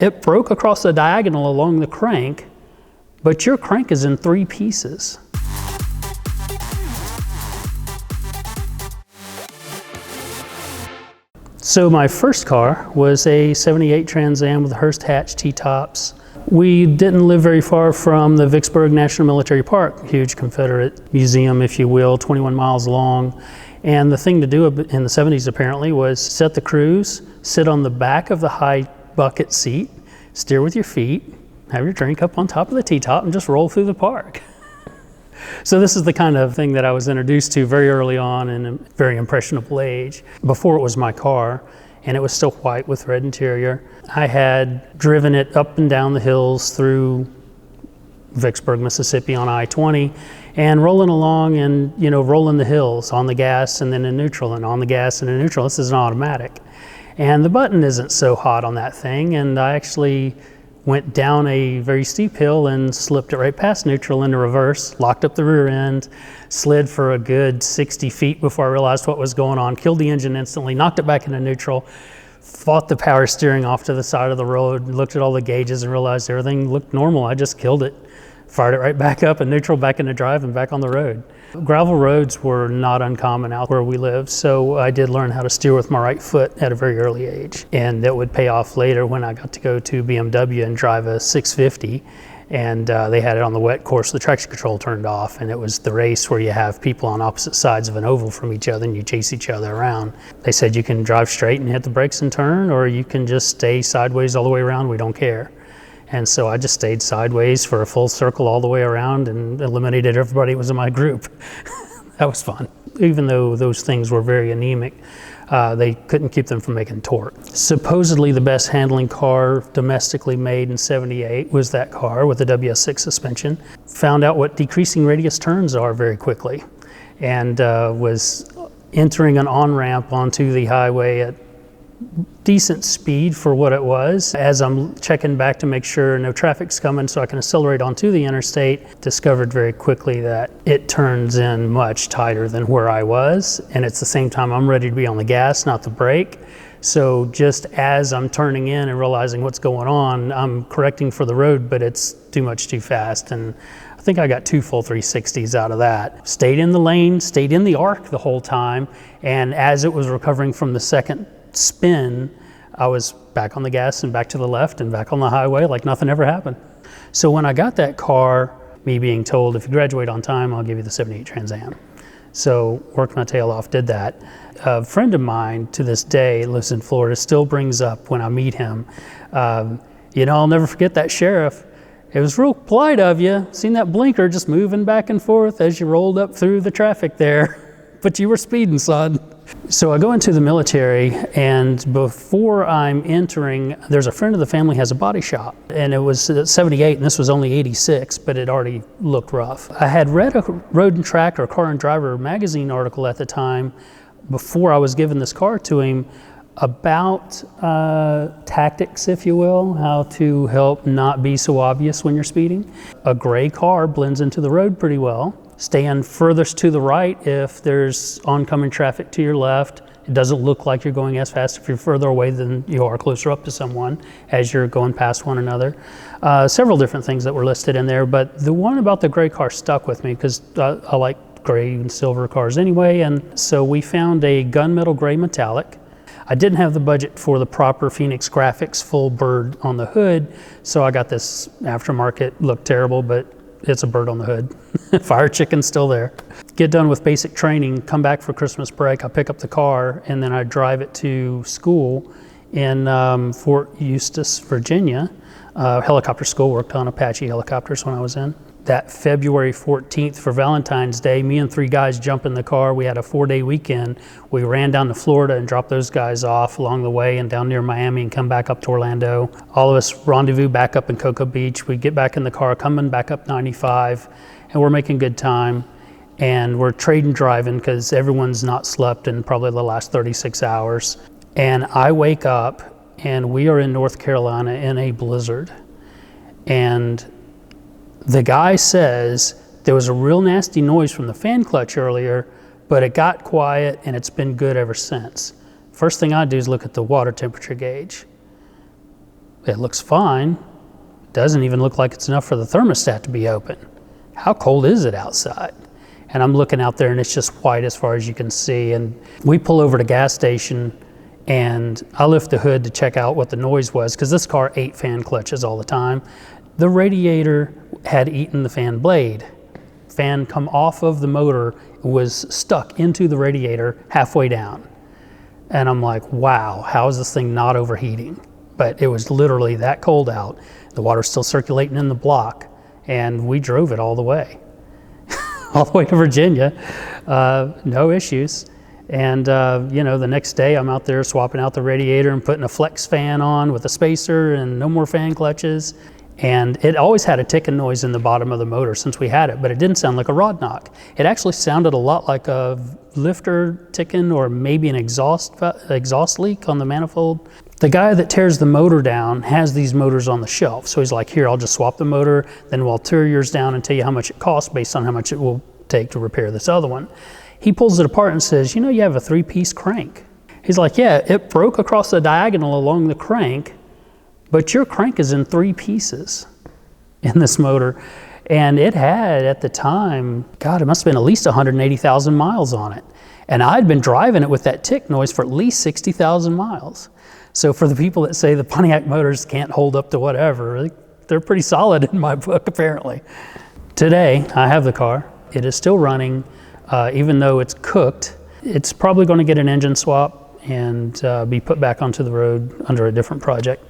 It broke across the diagonal along the crank, but your crank is in 3 pieces. So my first car was a '78 Trans Am with Hearst hatch T-tops. We didn't live very far from the Vicksburg National Military Park, huge Confederate museum, if you will, 21 miles long. And the thing to do in the 70s apparently was set the cruise, sit on the back of the high bucket seat, steer with your feet, have your drink up on top of the T-top, and just roll through the park. So this is the kind of thing that I was introduced to very early on in a very impressionable age. Before it was my car, and it was still white with red interior. I had driven it up and down the hills through Vicksburg, Mississippi on I-20, and rolling along and, rolling the hills on the gas and then in neutral, and on the gas and in neutral. This is an automatic. And the button isn't so hot on that thing, and I actually went down a very steep hill and slipped it right past neutral into reverse, locked up the rear end, slid for a good 60 feet before I realized what was going on, killed the engine instantly, knocked it back into neutral, fought the power steering off to the side of the road, looked at all the gauges and realized everything looked normal. I just killed it, fired it right back up in neutral, back into drive and back on the road. Gravel roads were not uncommon out where we lived, so I did learn how to steer with my right foot at a very early age. And that would pay off later when I got to go to BMW and drive a 650. And they had it on the wet course, the traction control turned off, and it was the race where you have people on opposite sides of an oval from each other and you chase each other around. They said you can drive straight and hit the brakes and turn, or you can just stay sideways all the way around, we don't care. And so I just stayed sideways for a full circle all the way around and eliminated everybody who was in my group. That was fun. Even though those things were very anemic, they couldn't keep them from making torque. Supposedly the best handling car domestically made in '78 was that car with the WS6 suspension. Found out what decreasing radius turns are very quickly, and was entering an on-ramp onto the highway at decent speed for what it was. As I'm checking back to make sure no traffic's coming so I can accelerate onto the interstate, discovered very quickly that it turns in much tighter than where I was, and it's the same time I'm ready to be on the gas, not the brake. So just as I'm turning in and realizing what's going on, I'm correcting for the road, but it's too much too fast. And I think I got 2 full 360s out of that. Stayed in the lane, stayed in the arc the whole time, and as it was recovering from the second spin, I was back on the gas and back to the left and back on the highway like nothing ever happened. So when I got that car, me being told, if you graduate on time, I'll give you the '78 Trans Am. So worked my tail off, did that. A friend of mine to this day lives in Florida, still brings up when I meet him, I'll never forget that sheriff. It was real polite of you, seen that blinker just moving back and forth as you rolled up through the traffic there, but you were speeding, son. So I go into the military, and before I'm entering, there's a friend of the family has a body shop, and it was '78 and this was only '86, but it already looked rough. I had read a Road and Track or Car and Driver magazine article at the time before I was giving this car to him about tactics, if you will, how to help not be so obvious when you're speeding. A gray car blends into the road pretty well. Stand furthest to the right if there's oncoming traffic to your left. It doesn't look like you're going as fast if you're further away than you are closer up to someone as you're going past one another. Several different things that were listed in there, but the one about the gray car stuck with me because I like gray and silver cars anyway, and so we found a gunmetal gray metallic. I didn't have the budget for the proper Phoenix graphics full bird on the hood, so I got this aftermarket, looked terrible, but it's a bird on the hood. Fire chicken's still there. Get done with basic training, come back for Christmas break, I pick up the car, and then I drive it to school in Fort Eustis, Virginia. Helicopter school, worked on Apache helicopters when I was in. That February 14th for Valentine's Day, me and 3 guys jump in the car. We had a 4-day weekend. We ran down to Florida and dropped those guys off along the way and down near Miami and come back up to Orlando. All of us rendezvous back up in Cocoa Beach. We get back in the car, coming back up 95, and we're making good time. And we're trading driving because everyone's not slept in probably the last 36 hours. And I wake up and we are in North Carolina in a blizzard. And the guy says there was a real nasty noise from the fan clutch earlier, but it got quiet and it's been good ever since. First thing I do is look at the water temperature gauge. It looks fine. Doesn't even look like it's enough for the thermostat to be open. How cold is it outside? And I'm looking out there and it's just white as far as you can see. And we pull over to the gas station and I lift the hood to check out what the noise was, because this car ate fan clutches all the time. The radiator had eaten the fan blade. Fan come off of the motor, was stuck into the radiator halfway down. And I'm like, wow, how is this thing not overheating? But it was literally that cold out. The water's still circulating in the block, and we drove it all the way. All the way to Virginia, no issues. And you know, the next day I'm out there swapping out the radiator and putting a flex fan on with a spacer and no more fan clutches. And it always had a ticking noise in the bottom of the motor since we had it, but it didn't sound like a rod knock. It actually sounded a lot like a lifter ticking, or maybe an exhaust leak on the manifold. The guy that tears the motor down has these motors on the shelf. So he's like, here, I'll just swap the motor, then we'll tear yours down and tell you how much it costs based on how much it will take to repair this other one. He pulls it apart and says, you know, you have a 3-piece crank. He's like, yeah, it broke across the diagonal along the crank, but your crank is in 3 pieces in this motor. And it had, at the time, God, it must have been at least 180,000 miles on it. And I'd been driving it with that tick noise for at least 60,000 miles. So for the people that say the Pontiac motors can't hold up to whatever, they're pretty solid in my book, apparently. Today, I have the car. It is still running, even though it's cooked. It's probably going to get an engine swap and be put back onto the road under a different project.